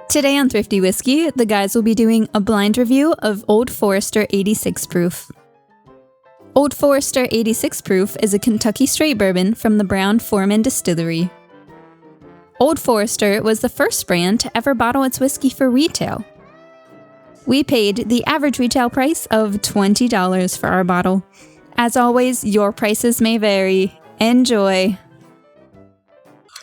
Today on Thrifty Whiskey, the guys will be doing a blind review of Old Forester 86 Proof. Old Forester 86 Proof is a Kentucky straight bourbon from the Brown-Foreman Distillery. Old Forester was the first brand to ever bottle its whiskey for retail. We paid the average retail price of $20 for our bottle. As always, your prices may vary. Enjoy.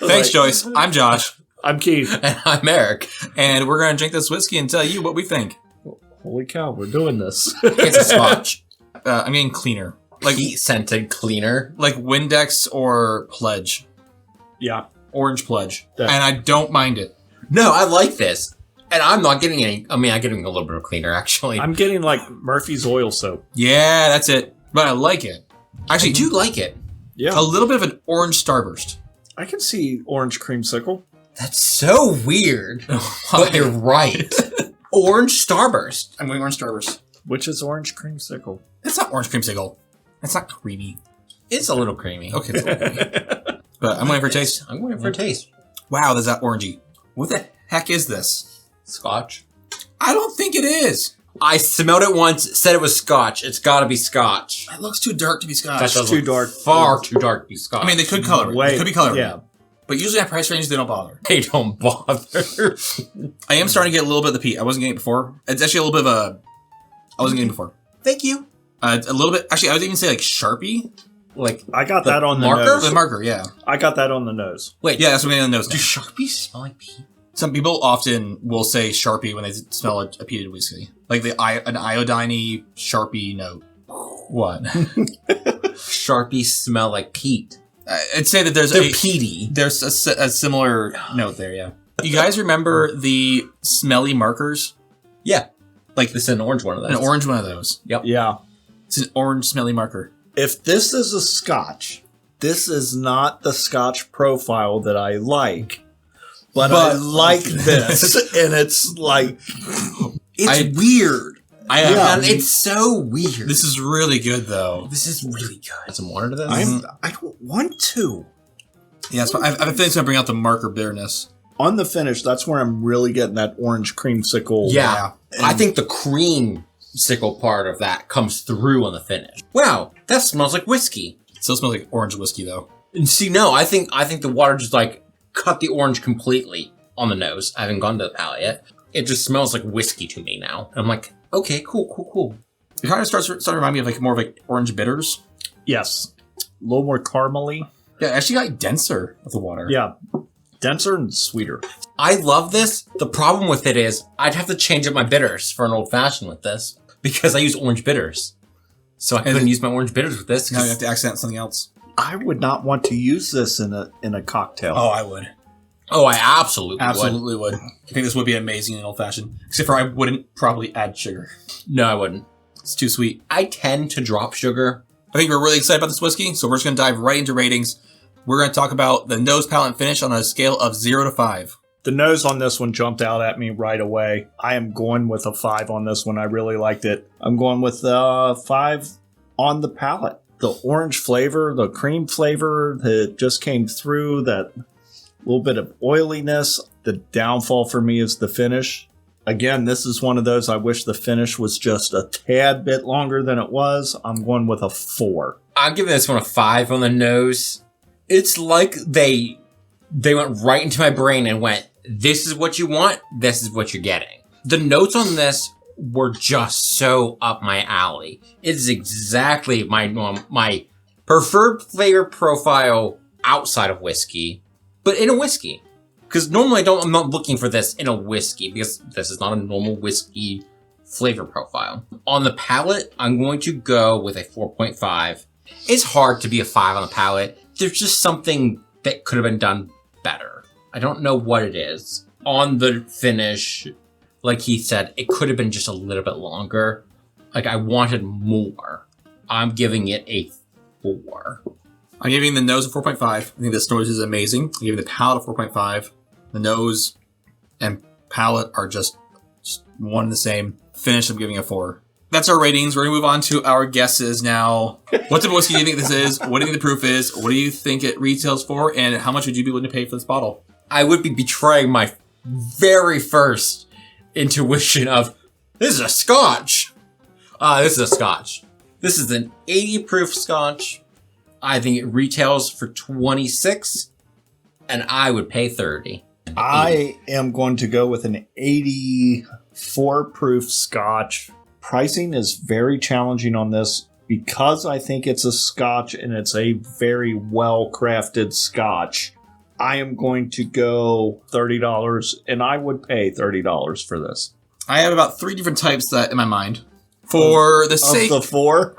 Thanks, Joyce. I'm Josh. I'm Keith. And I'm Eric. And we're going to drink this whiskey and tell you what we think. Holy cow, we're doing this. It's a scotch. I'm getting cleaner. Like heat-scented cleaner. Like Windex or Pledge. Yeah. Orange Pledge. Yeah. And I don't mind it. No, I like this. And I'm not getting any... I'm getting a little bit of cleaner, actually. I'm getting like Murphy's oil soap. Yeah, that's it. But I like it. Actually, I do like it. Yeah. A little bit of an orange starburst. I can see orange creamsicle. That's so weird. But you're right. Orange Starburst. I'm going orange starburst. Which is orange creamsicle? It's not orange creamsicle. It's not creamy. It's a little creamy. Okay, it's a little creamy. But I'm going for a taste. I'm going for a taste. Wow, there's that orangey. What the heck is this? Scotch. I don't think it is. I smelled it once, said it was scotch. It's got to be scotch. It looks too dark to be scotch. That's too dark. Far too dark to be scotch. I mean, they could color it. They could be coloring Yeah. it. But usually at price range, they don't bother. They don't bother. I am starting to get a little bit of the peat. I wasn't getting it before. It's actually a little bit of a... I wasn't getting it before. Thank you. A little bit... Actually, I would even say like Sharpie. Like I got that on the marker? nose. The marker, yeah. I got that on the nose. Wait, Yeah, that's what I'm getting on the nose do now. Sharpies smell like pee? Some people often will say Sharpie when they smell a peated whiskey. Like an iodine-y Sharpie note. What? Sharpies smell like peat. I'd say that there's They're peaty. There's a similar note there, yeah. You guys remember the smelly markers? Yeah. Like This is an orange one of those. an orange one of those. Yeah. It's an orange smelly marker. If this is a scotch, this is not the scotch profile that I like. But I like this. And it's like... It's weird. Yeah. And it's so weird. This is really good, though. This is really good. Some water to this? I don't want to. Yeah, I think it's going to bring out the marker bitterness. On the finish, that's where I'm really getting that orange creamsicle. Yeah. I think the creamsicle part of that comes through on the finish. Wow, that smells like whiskey. It still smells like orange whiskey, though. And see, no, I think the water just like cut the orange completely on the nose. I haven't gone to the palate yet. It just smells like whiskey to me now. And I'm like, okay, cool. It kind of starts to remind me of like more of like orange bitters. Yes. A little more caramely. Yeah, it actually got like denser with the water. Yeah. Denser and sweeter. I love this. The problem with it is I'd have to change up my bitters for an old fashioned with this because I use orange bitters. So I couldn't use my orange bitters with this. Now you have to accent something else. I would not want to use this in a cocktail. Oh, I would. Oh, I absolutely Would. I think this would be amazing in old fashioned. Except for I wouldn't probably add sugar. No, I wouldn't. It's too sweet. I tend to drop sugar. I think we're really excited about this whiskey, so we're just going to dive right into ratings. We're going to talk about the nose, palate, and finish on a scale of 0 to 5. The nose on this one jumped out at me right away. I am going with a 5 on this one. I really liked it. I'm going with 5 on the palate. The orange flavor, the cream flavor that just came through, that little bit of oiliness. The downfall for me is the finish. Again, this is one of those I wish the finish was just a tad bit longer than it was. I'm going with a 4. I'm giving this one a 5 on the nose. It's like they went right into my brain and went, this is what you want, this is what you're getting. The notes on this were just so up my alley. It is exactly my preferred flavor profile outside of whiskey, but in a whiskey. Because normally I'm not looking for this in a whiskey because this is not a normal whiskey flavor profile. On the palate, I'm going to go with a 4.5. It's hard to be a 5 on the palate. There's just something that could have been done better. I don't know what it is. On the finish, like he said, it could have been just a little bit longer. Like I wanted more. I'm giving it a 4. I'm giving the nose a 4.5. I think this nose is amazing. I'm giving the palate a 4.5. The nose and palate are just one and the same. Finish, I'm giving a 4. That's our ratings. We're going to move on to our guesses now. What type of whiskey do you think this is? What do you think the proof is? What do you think it retails for? And how much would you be willing to pay for this bottle? I would be betraying my very first intuition of, this is a scotch. This is a scotch. This is an 80 proof scotch. I think it retails for 26, and I would pay 30. I am going to go with an 84 proof scotch. Pricing is very challenging on this because I think it's a scotch and it's a very well crafted scotch. I am going to go $30, and I would pay $30 for this. I have about 3 different types that in my mind. For the sake of the 4?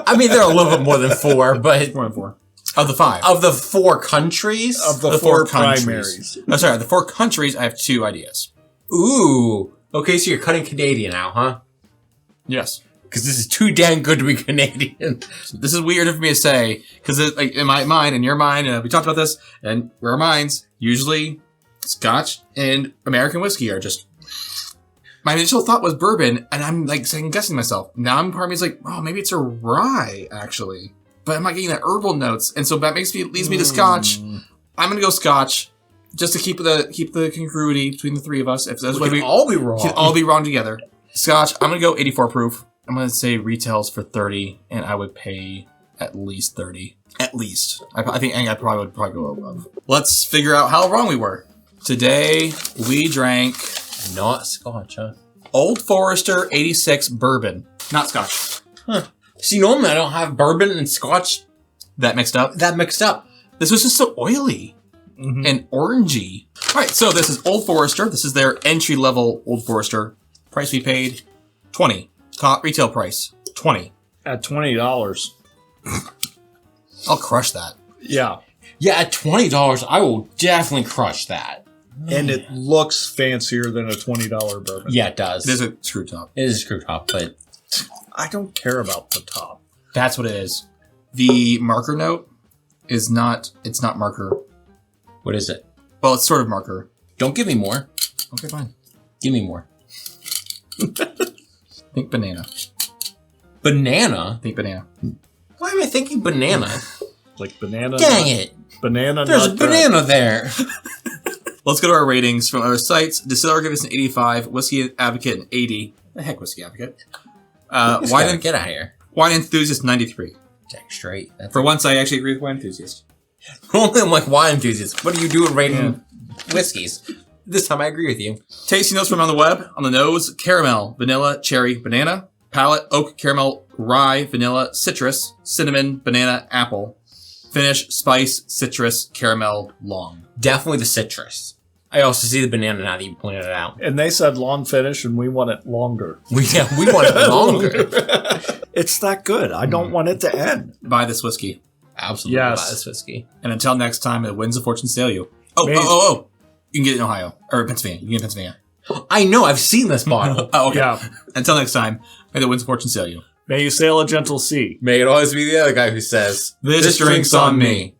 I mean, there are a little bit more than 4, but more than 4. Of the 5. Of the 4 countries? Of the 4 primaries. Oh, sorry, the 4 countries, I have 2 ideas. Ooh. Okay, so you're cutting Canadian out, huh? Yes. Because this is too damn good to be Canadian. This is weird for me to say, because like, in my mind, in your mind, we talked about this, and our minds, usually Scotch and American whiskey are just... My initial thought was bourbon, and I'm like second-guessing myself. Now part of me is like, oh, maybe it's a rye, actually. But I'm not getting that herbal notes, and so that leads me to Scotch. I'm going to go Scotch, just to keep the congruity between the 3 of us. If that's we can all be wrong. Can all be wrong together. Scotch, I'm going to go 84 proof. I'm going to say retails for 30, and I would pay at least 30. At least. I think I probably would go above. Let's figure out how wrong we were. Today, we drank... Not Scotch, huh? Old Forester 86 Bourbon. Not Scotch. Huh. See, normally I don't have bourbon and Scotch that mixed up. This was just so oily and orangey. All right, so this is Old Forester. This is their entry-level Old Forester. Price we paid, $20. Top retail price, $20. At $20. I'll crush that. Yeah. Yeah, at $20, I will definitely crush that. And it looks fancier than a $20 bourbon. Yeah, it does. It is a screw top. It is a screw top, but... I don't care about the top. That's what it is. The marker note is not... It's not marker. What is it? Well, it's sort of marker. Don't give me more. Okay, fine. Give me more. Think banana. Banana? Think banana. Why am I thinking banana? Like banana. Dang it. Banana. There's a banana there. Let's go to our ratings from other sites. Distiller gave us an 85. Whiskey Advocate an 80. The heck, Whiskey Advocate. Get out of here. Wine Enthusiast 93. Dang straight. For once, I actually agree with Wine Enthusiast. Normally I'm like wine enthusiast. What are you doing rating whiskeys? This time I agree with you. Tasting notes from on the web. On the nose, caramel, vanilla, cherry, banana. Palate, oak, caramel, rye, vanilla, citrus, cinnamon, banana, apple. Finish, spice, citrus, caramel, long. Definitely the citrus. I also see the banana now that you pointed it out. And they said long finish, and we want it longer. We want it longer. It's that good. I don't want it to end. Buy this whiskey. Absolutely buy this whiskey. And until next time, the winds of fortune sail you. Oh. You can get it in Ohio. Or Pennsylvania. You can get it in Pennsylvania. I know. I've seen this bottle. Oh, okay. Yeah. Until next time, may the winds of fortune sail you. May you sail a gentle sea. May it always be the other guy who says, This drink's on me.